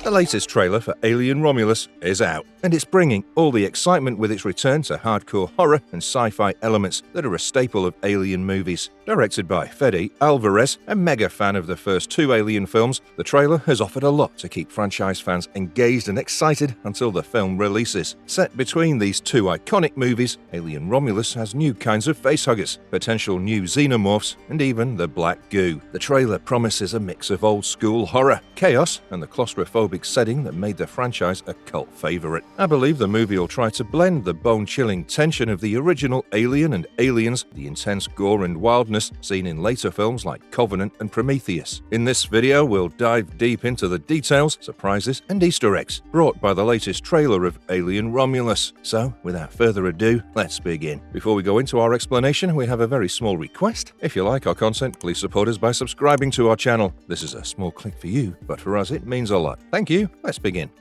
The latest trailer for Alien Romulus is out, and it's bringing all the excitement with its return to hardcore horror and sci-fi elements that are a staple of Alien movies. Directed by Fede Alvarez, a mega fan of the first two Alien films, the trailer has offered a lot to keep franchise fans engaged and excited until the film releases. Set between these two iconic movies, Alien Romulus has new kinds of facehuggers, potential new Xenomorphs, and even the Black Goo. The trailer promises a mix of old-school horror, chaos, and the claustrophobic setting that made the franchise a cult favorite. I believe the movie will try to blend the bone-chilling tension of the original Alien and Aliens, the intense gore and wildness seen in later films like Covenant and Prometheus. In this video, we'll dive deep into the details, surprises, and Easter eggs brought by the latest trailer of Alien Romulus. So, without further ado, let's begin. Before we go into our explanation, we have a very small request. If you like our content, please support us by subscribing to our channel. This is a small click for you, but for us it means a lot. Thank you. Let's begin.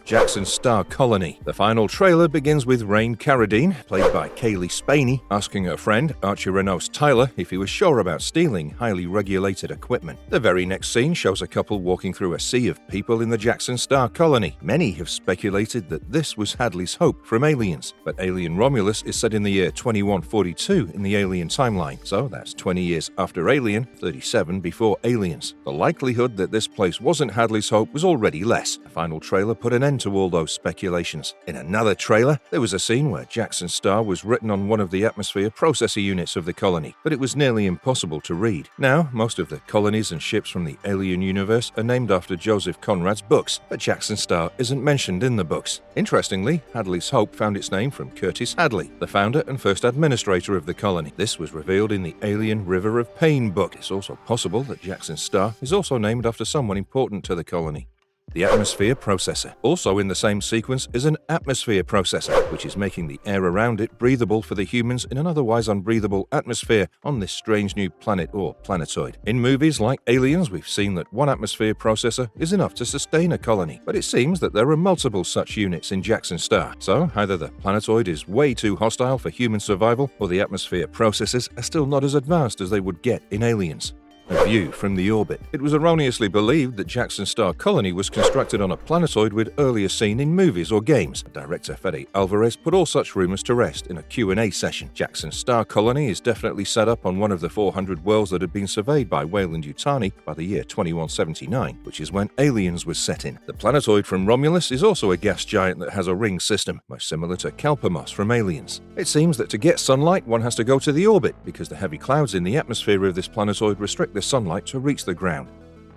Jackson Star Colony. The final trailer begins with Rain Carradine, played by Kaylee Spaney, asking her friend, Archie Renault's Tyler, if he was sure about stealing highly regulated equipment. The very next scene shows a couple walking through a sea of people in the Jackson Star Colony. Many have speculated that this was Hadley's Hope from Aliens, but Alien Romulus is set in the year 2142 in the Alien timeline, so that's 20 years after Alien, 37 before Aliens. The likelihood that this place wasn't Hadley's Hope was already less. The final trailer put an end to all those speculations. In another trailer, there was a scene where Jackson Star was written on one of the atmosphere processor units of the colony, but it was nearly impossible to read. Now, most of the colonies and ships from the Alien universe are named after Joseph Conrad's books, but Jackson Star isn't mentioned in the books. Interestingly, Hadley's Hope found its name from Curtis Hadley, the founder and first administrator of the colony. This was revealed in the Alien River of Pain book. It's also possible that Jackson Star is also named after someone important to the colony. The atmosphere processor. Also in the same sequence is an atmosphere processor, which is making the air around it breathable for the humans in an otherwise unbreathable atmosphere on this strange new planet or planetoid. In movies like Aliens, we've seen that one atmosphere processor is enough to sustain a colony, but it seems that there are multiple such units in Jackson Star. So either the planetoid is way too hostile for human survival, or the atmosphere processors are still not as advanced as they would get in Aliens. A view from the orbit. It was erroneously believed that Jackson Star Colony was constructed on a planetoid we'd earlier seen in movies or games. Director Fede Alvarez put all such rumors to rest in a Q&A session. Jackson Star Colony is definitely set up on one of the 400 worlds that had been surveyed by Weyland-Yutani by the year 2179, which is when Aliens was set in. The planetoid from Romulus is also a gas giant that has a ring system, most similar to Kalpamos from Aliens. It seems that to get sunlight, one has to go to the orbit, because the heavy clouds in the atmosphere of this planetoid restrict the sunlight to reach the ground.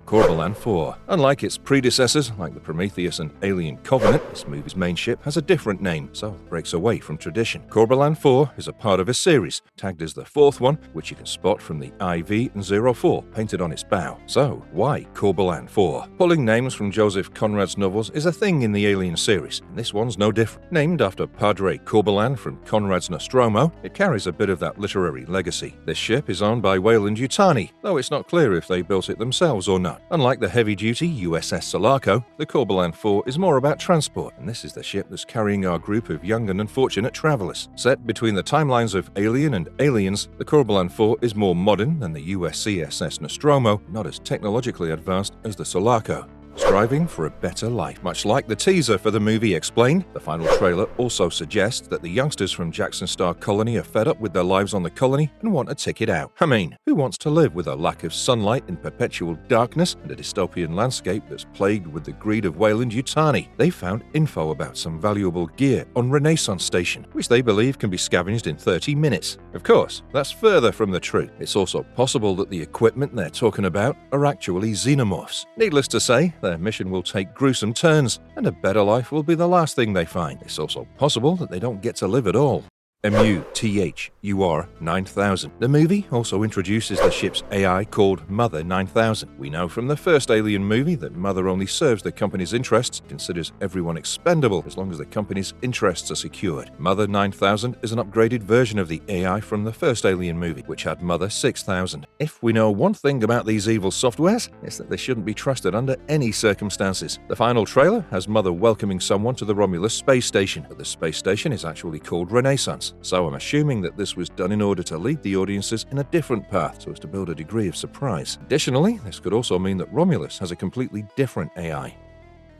Corbelan 4. Unlike its predecessors, like the Prometheus and Alien Covenant, this movie's main ship has a different name, so it breaks away from tradition. Corbelan 4 is a part of a series, tagged as the fourth one, which you can spot from the IV and 04 painted on its bow. So, why Corbelan 4? Pulling names from Joseph Conrad's novels is a thing in the Alien series, and this one's no different. Named after Padre Corbelan from Conrad's Nostromo, it carries a bit of that literary legacy. This ship is owned by Weyland-Yutani, though it's not clear if they built it themselves or not. Unlike the heavy-duty USS Sulaco, the Corbelan 4 is more about transport, and this is the ship that's carrying our group of young and unfortunate travelers. Set between the timelines of Alien and Aliens, the Corbelan 4 is more modern than the USCSS Nostromo, not as technologically advanced as the Sulaco. Striving for a better life. Much like the teaser for the movie explained, the final trailer also suggests that the youngsters from Jackson Star Colony are fed up with their lives on the colony and want a ticket out. I mean, who wants to live with a lack of sunlight in perpetual darkness and a dystopian landscape that's plagued with the greed of Weyland-Yutani? They found info about some valuable gear on Renaissance Station, which they believe can be scavenged in 30 minutes. Of course, that's further from the truth. It's also possible that the equipment they're talking about are actually Xenomorphs. Needless to say, their mission will take gruesome turns, and a better life will be the last thing they find. It's also possible that they don't get to live at all. MUTHUR 9000. The movie also introduces the ship's AI called Mother 9000. We know from the first Alien movie that Mother only serves the company's interests, considers everyone expendable as long as the company's interests are secured. Mother 9000 is an upgraded version of the AI from the first Alien movie, which had Mother 6000. If we know one thing about these evil softwares, it's that they shouldn't be trusted under any circumstances. The final trailer has Mother welcoming someone to the Romulus space station, but the space station is actually called Renaissance. So I'm assuming that this was done in order to lead the audiences in a different path so as to build a degree of surprise. Additionally, this could also mean that Romulus has a completely different AI.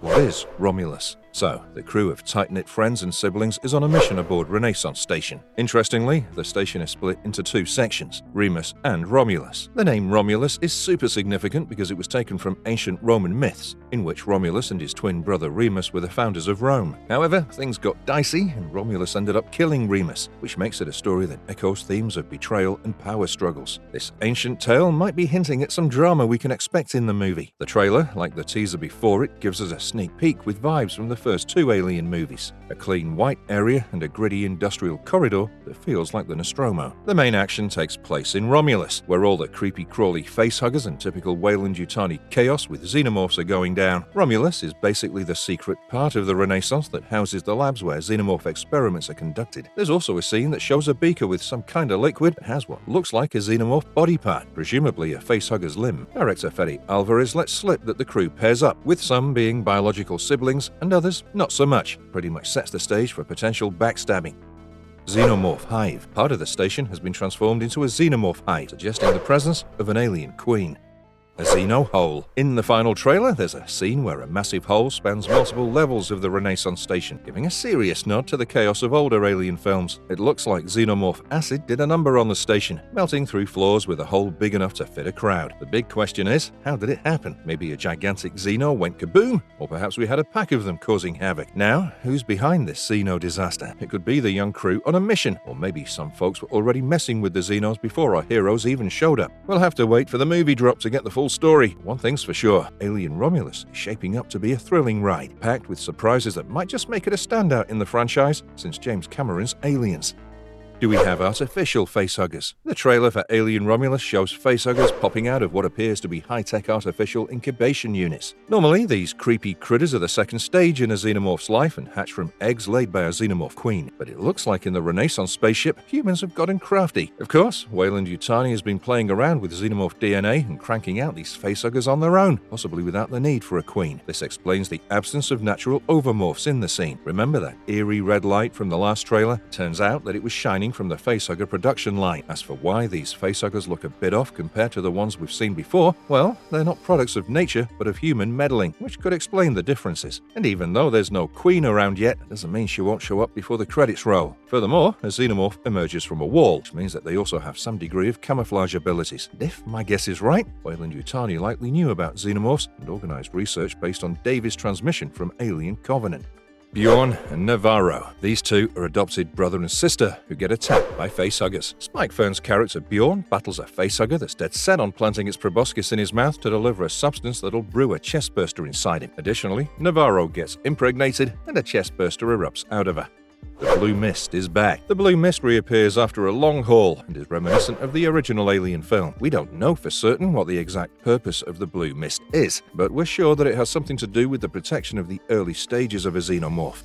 What is Romulus? So, the crew of tight-knit friends and siblings is on a mission aboard Renaissance Station. Interestingly, the station is split into two sections, Remus and Romulus. The name Romulus is super significant because it was taken from ancient Roman myths, in which Romulus and his twin brother Remus were the founders of Rome. However, things got dicey and Romulus ended up killing Remus, which makes it a story that echoes themes of betrayal and power struggles. This ancient tale might be hinting at some drama we can expect in the movie. The trailer, like the teaser before it, gives us a sneak peek with vibes from the first two Alien movies. A clean white area and a gritty industrial corridor that feels like the Nostromo. The main action takes place in Romulus, where all the creepy-crawly facehuggers and typical Weyland-Yutani chaos with xenomorphs are going down. Romulus is basically the secret part of the Renaissance that houses the labs where xenomorph experiments are conducted. There's also a scene that shows a beaker with some kind of liquid that has what looks like a xenomorph body part, presumably a facehugger's limb. Director Fede Alvarez lets slip that the crew pairs up, with some being biological siblings and others not so much. Pretty much sets the stage for potential backstabbing. Xenomorph hive. Part of the station has been transformed into a xenomorph hive, suggesting the presence of an alien queen. A Xeno hole. In the final trailer, there's a scene where a massive hole spans multiple levels of the Renaissance Station, giving a serious nod to the chaos of older Alien films. It looks like xenomorph acid did a number on the station, melting through floors with a hole big enough to fit a crowd. The big question is, how did it happen? Maybe a gigantic Xeno went kaboom? Or perhaps we had a pack of them causing havoc. Now, who's behind this Xeno disaster? It could be the young crew on a mission, or maybe some folks were already messing with the Xenos before our heroes even showed up. We'll have to wait for the movie drop to get the full story. One thing's for sure, Alien Romulus is shaping up to be a thrilling ride, packed with surprises that might just make it a standout in the franchise since James Cameron's Aliens. Do we have artificial facehuggers? The trailer for Alien Romulus shows facehuggers popping out of what appears to be high-tech artificial incubation units. Normally, these creepy critters are the second stage in a xenomorph's life and hatch from eggs laid by a xenomorph queen. But it looks like in the Renaissance spaceship, humans have gotten crafty. Of course, Weyland-Yutani has been playing around with xenomorph DNA and cranking out these facehuggers on their own, possibly without the need for a queen. This explains the absence of natural overmorphs in the scene. Remember that eerie red light from the last trailer? Turns out that it was shining from the facehugger production line. As for why these facehuggers look a bit off compared to the ones we've seen before, well, they're not products of nature, but of human meddling, which could explain the differences. And even though there's no queen around yet, it doesn't mean she won't show up before the credits roll. Furthermore, a xenomorph emerges from a wall, which means that they also have some degree of camouflage abilities. And if my guess is right, Weyland-Yutani likely knew about xenomorphs and organized research based on Davis' transmission from Alien Covenant. Bjorn and Navarro. These two are adopted brother and sister who get attacked by facehuggers. Spike Fern's character Bjorn battles a facehugger that's dead set on planting its proboscis in his mouth to deliver a substance that'll brew a chestburster inside him. Additionally, Navarro gets impregnated and a chestburster erupts out of her. The blue mist is back. The blue mist reappears after a long haul and is reminiscent of the original Alien film. We don't know for certain what the exact purpose of the blue mist is, but we're sure that it has something to do with the protection of the early stages of a xenomorph.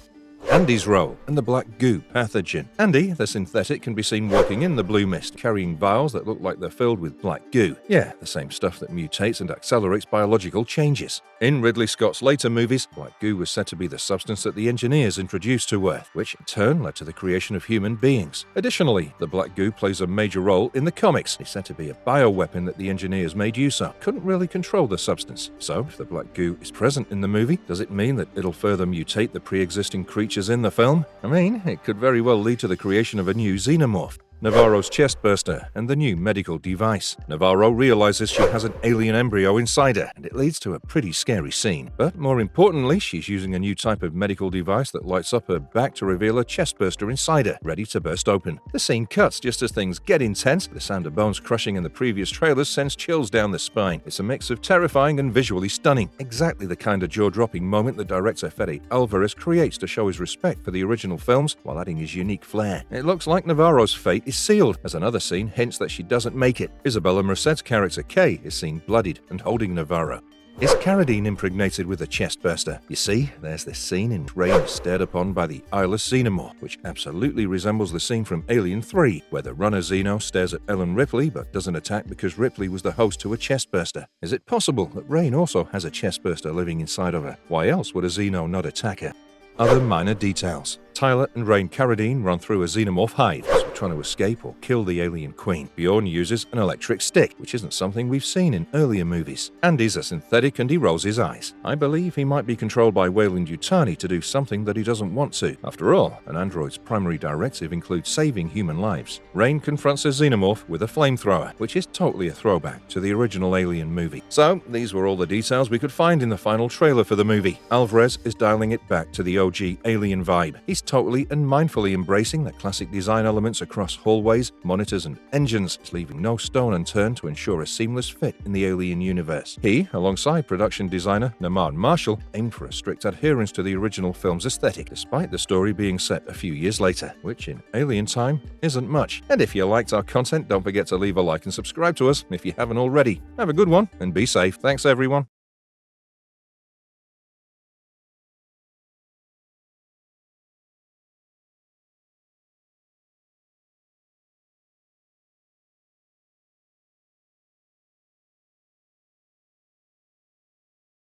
Andy's role and the black goo pathogen. Andy, the synthetic, can be seen walking in the blue mist, carrying vials that look like they're filled with black goo. Yeah, the same stuff that mutates and accelerates biological changes. In Ridley Scott's later movies, black goo was said to be the substance that the engineers introduced to Earth, which in turn led to the creation of human beings. Additionally, the black goo plays a major role in the comics. It's said to be a bioweapon that the engineers made use of. Couldn't really control the substance. So, if the black goo is present in the movie, does it mean that it'll further mutate the pre-existing creatures in the film? I mean, it could very well lead to the creation of a new xenomorph. Navarro's chestburster and the new medical device. Navarro realizes she has an alien embryo inside her, and it leads to a pretty scary scene. But more importantly, she's using a new type of medical device that lights up her back to reveal a chestburster inside her, ready to burst open. The scene cuts just as things get intense. The sound of bones crushing in the previous trailers sends chills down the spine. It's a mix of terrifying and visually stunning. Exactly the kind of jaw-dropping moment the director Fede Alvarez creates to show his respect for the original films while adding his unique flair. It looks like Navarro's fate is sealed, as another scene hints that she doesn't make it. Isabella Merced's character Kay is seen bloodied and holding Navarro. Is Carradine impregnated with a chestburster? You see, there's this scene in Rain is stared upon by the eyeless Xenomorph, which absolutely resembles the scene from Alien 3, where the runner Xeno stares at Ellen Ripley but doesn't attack because Ripley was the host to a chestburster. Is it possible that Rain also has a chestburster living inside of her? Why else would a Xeno not attack her? Other minor details. Tyler and Rain Carradine run through a xenomorph hive, as we trying to escape or kill the alien queen. Bjorn uses an electric stick, which isn't something we've seen in earlier movies. Andy's a synthetic and he rolls his eyes. I believe he might be controlled by Weyland-Yutani to do something that he doesn't want to. After all, an android's primary directive includes saving human lives. Rain confronts a Xenomorph with a flamethrower, which is totally a throwback to the original Alien movie. So, these were all the details we could find in the final trailer for the movie. Alvarez is dialing it back to the OG Alien vibe. He's totally and mindfully embracing the classic design elements across hallways, monitors, and engines, leaving no stone unturned to ensure a seamless fit in the Alien universe. He, alongside production designer Namar Marshall, aimed for a strict adherence to the original film's aesthetic, despite the story being set a few years later, which in Alien time isn't much. And if you liked our content, don't forget to leave a like and subscribe to us if you haven't already. Have a good one and be safe. Thanks, everyone.